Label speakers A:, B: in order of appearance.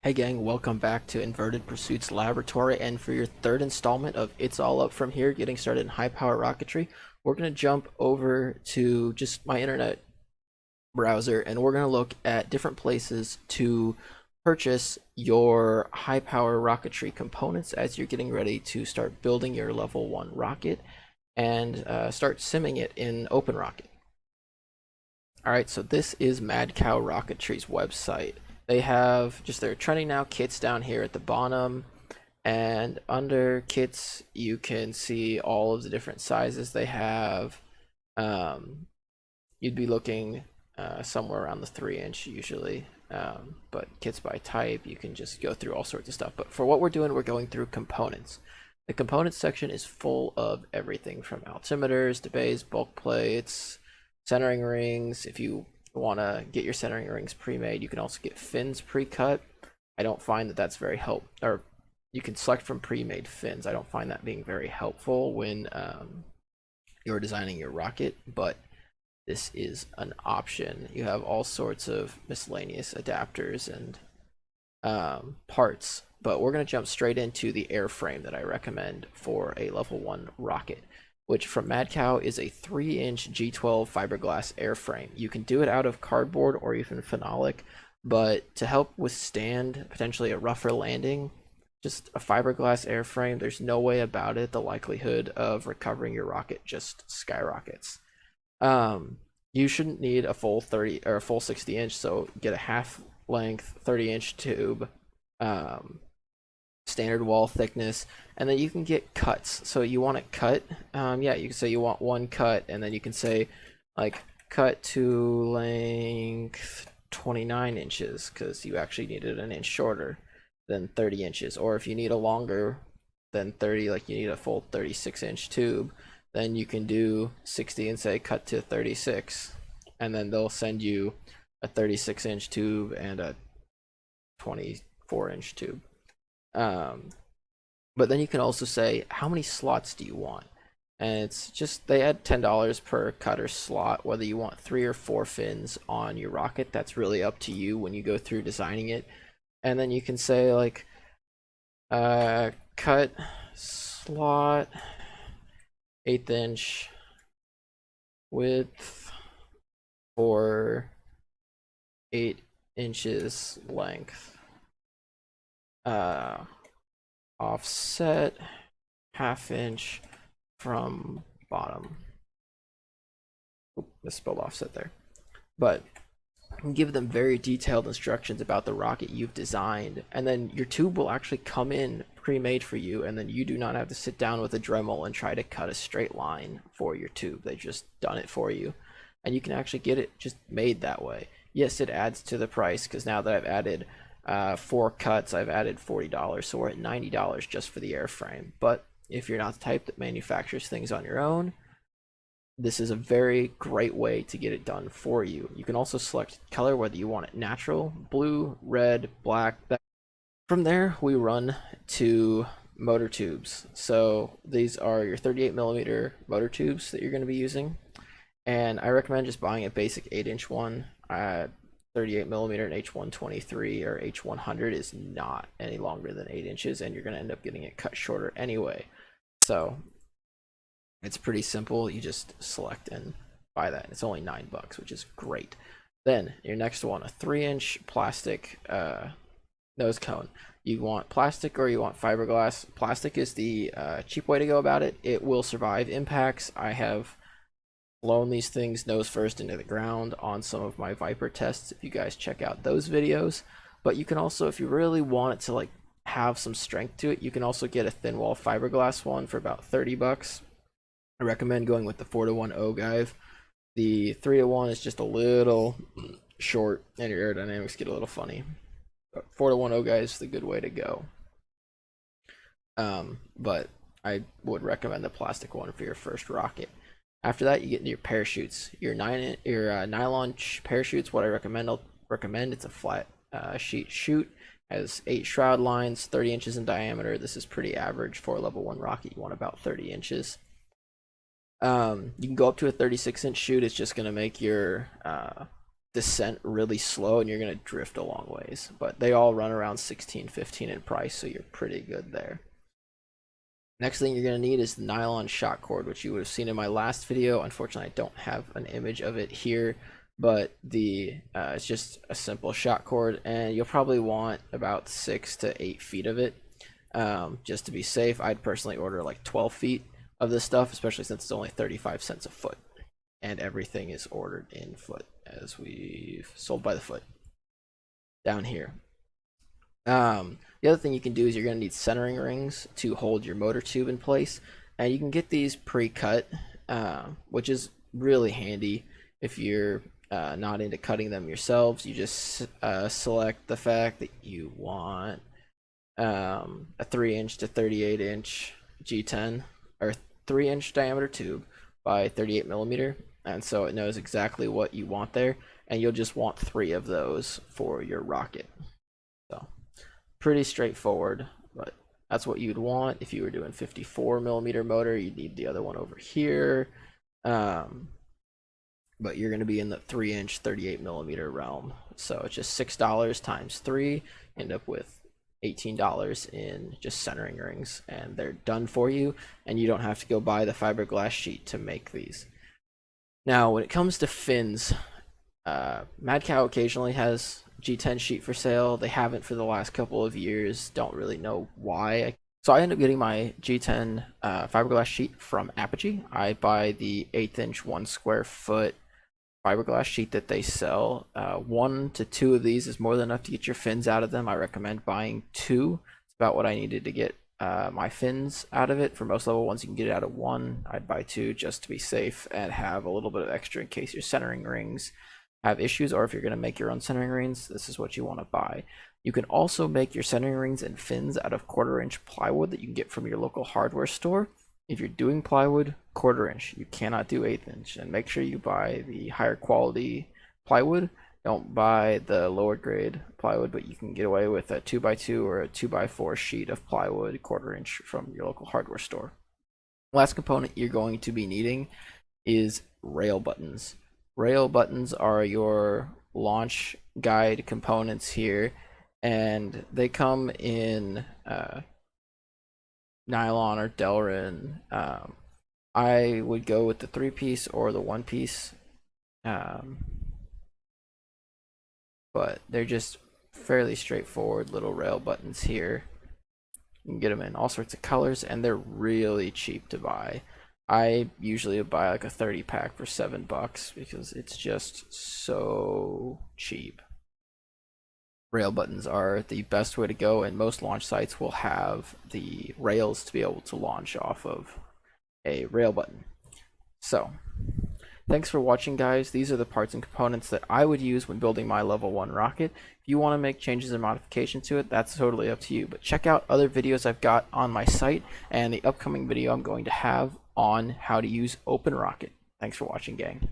A: Hey gang, welcome back to Inverted Pursuits Laboratory, and for your third installment of It's All Up From Here, getting started in high power rocketry, we're going to jump over to just my internet browser and we're going to look at different places to purchase your high power rocketry components as you're getting ready to start building your level 1 rocket and start simming it in OpenRocket. Alright, so this is Mad Cow Rocketry's website. They have just their trending now kits down here at the bottom, and under kits you can see all of the different sizes they have. You'd be looking somewhere around the 3-inch usually, but kits by type, you can just go through all sorts of stuff. But for what we're doing, we're going through components. The components section is full of everything from altimeters to bays, bulk plates, centering rings. If you want to get your centering rings pre-made, you can also get fins pre-cut. I don't find that that's very or you can select from pre-made fins. I don't find that being very helpful when you're designing your rocket, but this is an option. You have all sorts of miscellaneous adapters and parts, but we're going to jump straight into the airframe that I recommend for a level 1 rocket, which from Mad Cow is a 3-inch G12 fiberglass airframe. You can do it out of cardboard or even phenolic, but to help withstand potentially a rougher landing, just a fiberglass airframe, there's no way about it. The likelihood of recovering your rocket just skyrockets. You shouldn't need a full 30 or a full 60-inch, so get a half length 30-inch tube, standard wall thickness, and then you can get cuts. So you want it cut, yeah, you can say you want one cut, and then you can say like cut to length 29 inches because you actually need it an inch shorter than 30 inches. Or if you need a longer than 30, like you need a full 36-inch tube, then you can do 60 and say cut to 36, and then they'll send you a 36-inch tube and a 24-inch tube. But then you can also say how many slots do you want, and it's just they add $10 per cut or slot. Whether you want 3 or 4 fins on your rocket, that's really up to you when you go through designing it. And then you can say like cut slot 1/8 inch width for 8 inches length, offset 1/2 inch from bottom. Oop, misspelled offset there. But you can give them very detailed instructions about the rocket you've designed, and then your tube will actually come in pre-made for you, and then you do not have to sit down with a Dremel and try to cut a straight line for your tube. They've just done it for you, and you can actually get it just made that way. Yes, it adds to the price because now that I've added 4 cuts, I've added $40, so we're at $90 just for the airframe. But if you're not the type that manufactures things on your own, this is a very great way to get it done for you. You can also select color, whether you want it natural, blue, red, black. From there, we run to motor tubes. So these are your 38mm motor tubes that you're going to be using, and I recommend just buying a basic 8-inch one. 38mm and H123 or H100 is not any longer than 8 inches, and you're going to end up getting it cut shorter anyway. So it's pretty simple. You just select and buy that. It's only $9, which is great. Then your next one, a 3-inch plastic nose cone. You want plastic or you want fiberglass? Plastic is the cheap way to go about it. It will survive impacts. I have blown these things nose first into the ground on some of my Viper tests, if you guys check out those videos. But you can also, if you really want it to like have some strength to it, you can also get a thin wall fiberglass one for about $30. I recommend going with the 4:1 Ogive. The 3:1 is just a little short and your aerodynamics get a little funny. But 4:1 Ogive is the good way to go. But I would recommend the plastic one for your first rocket. After that, you get into your parachutes. Your nylon parachutes, what I recommend, it's a flat sheet chute, has 8 shroud lines, 30 inches in diameter. This is pretty average for a level 1 rocket. You want about 30 inches. You can go up to a 36-inch chute. It's just going to make your descent really slow and you're going to drift a long ways. But they all run around 16, 15 in price, so you're pretty good there. Next thing you're going to need is the nylon shock cord, which you would have seen in my last video. Unfortunately, I don't have an image of it here, but it's just a simple shock cord, and you'll probably want about 6 to 8 feet of it. Just to be safe, I'd personally order like 12 feet of this stuff, especially since it's only 35 cents a foot, and everything is ordered in foot, as we've sold by the foot down here. The other thing you can do is you're going to need centering rings to hold your motor tube in place, and you can get these pre-cut, which is really handy if you're not into cutting them yourselves. You just select the fact that you want a 3-inch to 38-inch G10 or 3-inch diameter tube by 38 millimeter, and so it knows exactly what you want there, and you'll just want 3 of those for your rocket. So pretty straightforward, but that's what you'd want. If you were doing 54 millimeter motor, you'd need the other one over here, but you're going to be in the 3-inch 38 millimeter realm, so it's just $6 times 3, end up with $18 in just centering rings, and they're done for you, and you don't have to go buy the fiberglass sheet to make these. Now when it comes to fins, Mad Cow occasionally has G10 sheet for sale. They haven't for the last couple of years, don't really know why. So I ended up getting my G10 fiberglass sheet from Apogee. I buy the 1/8 inch 1 square foot fiberglass sheet that they sell. 1 to 2 of these is more than enough to get your fins out of them. I recommend buying 2. It's about what I needed to get my fins out of it. For most level ones, you can get it out of 1. I'd buy 2 just to be safe and have a little bit of extra in case your centering rings have issues, or if you're going to make your own centering rings, this is what you want to buy. You can also make your centering rings and fins out of 1/4 inch plywood that you can get from your local hardware store. If you're doing plywood, 1/4 inch. You cannot do 1/8 inch, and make sure you buy the higher quality plywood. Don't buy the lower grade plywood, but you can get away with a 2x2 or a 2x4 sheet of plywood 1/4 inch from your local hardware store. Last component you're going to be needing is rail buttons. Rail buttons are your launch guide components here, and they come in nylon or Delrin. I would go with the 3-piece or the 1-piece, but they're just fairly straightforward little rail buttons here. You can get them in all sorts of colors, and they're really cheap to buy. I usually buy like a 30 pack for $7 because it's just so cheap. Rail buttons are the best way to go, and most launch sites will have the rails to be able to launch off of a rail button. So thanks for watching, guys. These are the parts and components that I would use when building my level 1 rocket. If you want to make changes and modifications to it, that's totally up to you, but check out other videos I've got on my site and the upcoming video I'm going to have on how to use OpenRocket. Thanks for watching, gang.